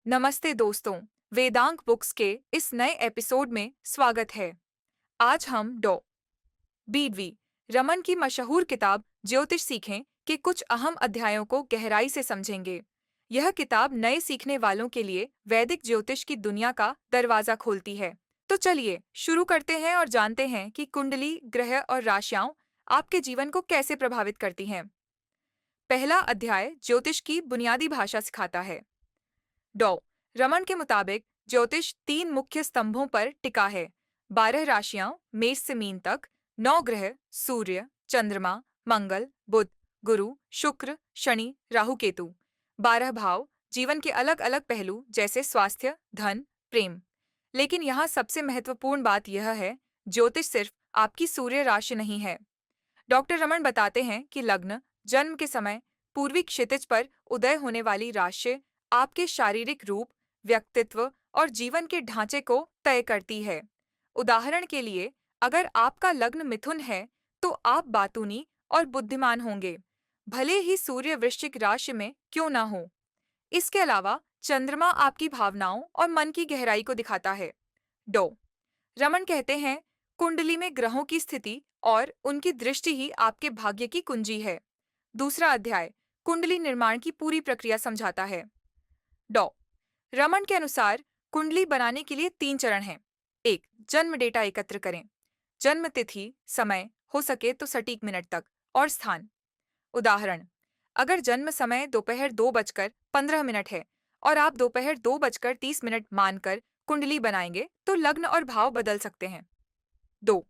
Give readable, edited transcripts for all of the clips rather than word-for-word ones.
नमस्ते दोस्तों, वेदांग बुक्स के इस नए एपिसोड में स्वागत है। आज हम डॉ. बी रमन की मशहूर किताब ज्योतिष सीखें के कुछ अहम अध्यायों को गहराई से समझेंगे। यह किताब नए सीखने वालों के लिए वैदिक ज्योतिष की दुनिया का दरवाजा खोलती है। तो चलिए शुरू करते हैं और जानते हैं कि कुंडली, ग्रह और राशियां आपके जीवन को कैसे प्रभावित करती हैं। पहला अध्याय ज्योतिष की बुनियादी भाषा सिखाता है। डॉ. रमन के मुताबिक ज्योतिष 3 मुख्य स्तंभों पर टिका है। 12 राशियां मेष से मीन तक, 9 ग्रह सूर्य, चंद्रमा, मंगल, बुध, गुरु, शुक्र, शनि, राहु, केतु, 12 भाव जीवन के अलग अलग पहलू जैसे स्वास्थ्य, धन, प्रेम। लेकिन यहाँ सबसे महत्वपूर्ण बात यह है, ज्योतिष सिर्फ आपकी सूर्य राशि नहीं है। डॉक्टर रमन बताते हैं कि लग्न, जन्म के समय पूर्वी क्षितिज पर उदय होने वाली राशि आपके शारीरिक रूप, व्यक्तित्व और जीवन के ढांचे को तय करती है। उदाहरण के लिए, अगर आपका लग्न मिथुन है, तो आप बातूनी और बुद्धिमान होंगे, भले ही सूर्य वृश्चिक राशि में क्यों ना हो। इसके अलावा चंद्रमा आपकी भावनाओं और मन की गहराई को दिखाता है। डॉ. रमन कहते हैं, कुंडली में ग्रहों की स्थिति और उनकी दृष्टि ही आपके भाग्य की कुंजी है। दूसरा अध्याय कुंडली निर्माण की पूरी प्रक्रिया समझाता है। डॉ. रमन के अनुसार कुंडली बनाने के लिए 3 चरण हैं। 1. जन्म डेटा एकत्र करें। जन्म तिथि, समय, हो सके तो सटीक मिनट तक, और स्थान। उदाहरण, अगर जन्म समय दोपहर 2:15 है और आप दोपहर 2:30 मानकर कुंडली बनाएंगे तो लग्न और भाव बदल सकते हैं। 2.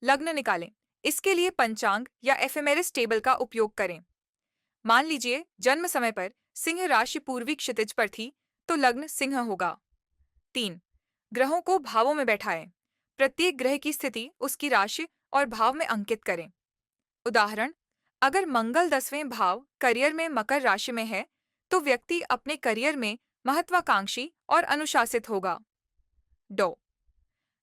लग्न निकालें। इसके लिए पंचांग या एफएमआरएस टेबल का उपयोग करें। मान लीजिए जन्म समय पर सिंह राशि पूर्वी क्षितिज पर थी, तो लग्न सिंह होगा। 3. ग्रहों को भावों में बैठाएं। प्रत्येक ग्रह की स्थिति उसकी राशि और भाव में अंकित करें। उदाहरण, अगर मंगल 10वें भाव करियर में मकर राशि में है, तो व्यक्ति अपने करियर में महत्वाकांक्षी और अनुशासित होगा। डॉ.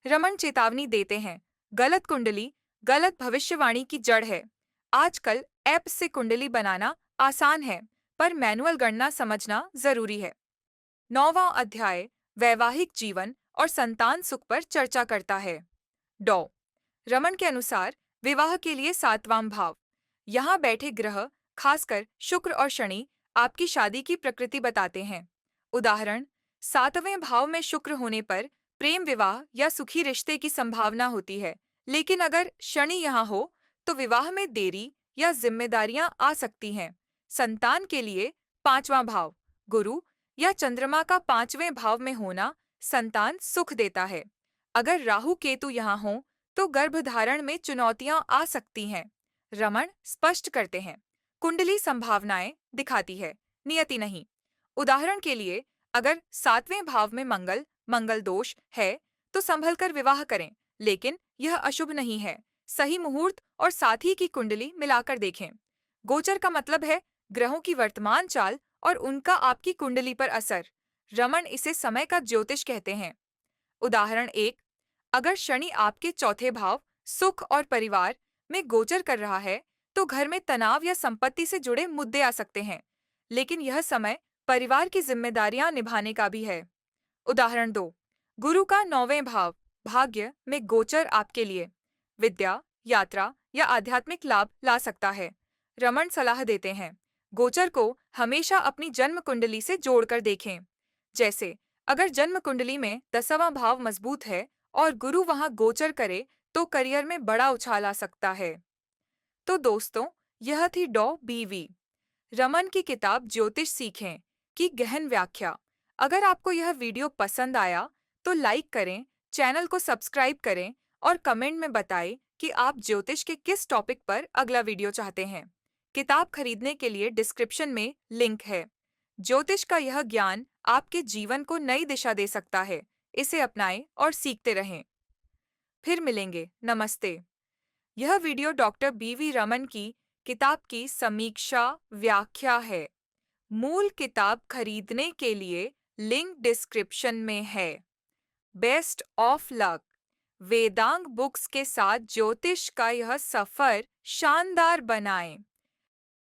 रमन चेतावनी देते हैं, गलत कुंडली गलत भविष्यवाणी की जड़ है। आजकल ऐप से कुंडली बनाना आसान है, पर मैनुअल गणना समझना जरूरी है। 9वां अध्याय वैवाहिक जीवन और संतान सुख पर चर्चा करता है। डॉ. रमन के अनुसार विवाह के लिए 7वां भाव, यहाँ बैठे ग्रह, खासकर शुक्र और शनि, आपकी शादी की प्रकृति बताते हैं। उदाहरण, 7वें भाव में शुक्र होने पर प्रेम विवाह या सुखी रिश्ते की संभावना होती है, लेकिन अगर शनि यहाँ हो तो विवाह में देरी या जिम्मेदारियां आ सकती हैं। संतान के लिए 5वां भाव, गुरु या चंद्रमा का 5वें भाव में होना संतान सुख देता है। अगर राहु केतु यहाँ हो तो गर्भधारण में चुनौतियां आ सकती हैं। रमन स्पष्ट करते हैं, कुंडली संभावनाएं दिखाती है, नियति नहीं। उदाहरण के लिए, अगर 7वें भाव में मंगल दोष है, तो संभलकर विवाह करें, लेकिन यह अशुभ नहीं है। सही मुहूर्त और साथी की कुंडली मिलाकर देखें। गोचर का मतलब है ग्रहों की वर्तमान चाल और उनका आपकी कुंडली पर असर। रमन इसे समय का ज्योतिष कहते हैं। उदाहरण 1, अगर शनि आपके चौथे भाव सुख और परिवार में गोचर कर रहा है, तो घर में तनाव या संपत्ति से जुड़े मुद्दे आ सकते हैं, लेकिन यह समय परिवार की जिम्मेदारियां निभाने का भी है। उदाहरण 2, गुरु का 9वें भाव भाग्य में गोचर आपके लिए विद्या, यात्रा या आध्यात्मिक लाभ ला सकता है। रमन सलाह देते हैं, गोचर को हमेशा अपनी जन्म कुंडली से जोड़कर देखें। जैसे, अगर जन्म कुंडली में 10वां भाव मजबूत है और गुरु वहां गोचर करे, तो करियर में बड़ा उछाल आ सकता है। तो दोस्तों, यह थी डॉ. बी. रमन की किताब ज्योतिष सीखें की गहन व्याख्या। अगर आपको यह वीडियो पसंद आया तो लाइक करें, चैनल को सब्सक्राइब करें और कमेंट में बताएं कि आप ज्योतिष के किस टॉपिक पर अगला वीडियो चाहते हैं। किताब खरीदने के लिए डिस्क्रिप्शन में लिंक है। ज्योतिष का यह ज्ञान आपके जीवन को नई दिशा दे सकता है। इसे अपनाएं और सीखते रहें। फिर मिलेंगे। नमस्ते। यह वीडियो डॉक्टर बी रमन की किताब की समीक्षा व्याख्या है। मूल किताब खरीदने के लिए लिंक डिस्क्रिप्शन में है। Best of luck. Vedang books के साथ ज्योतिष का यह सफर शानदार बनाएं।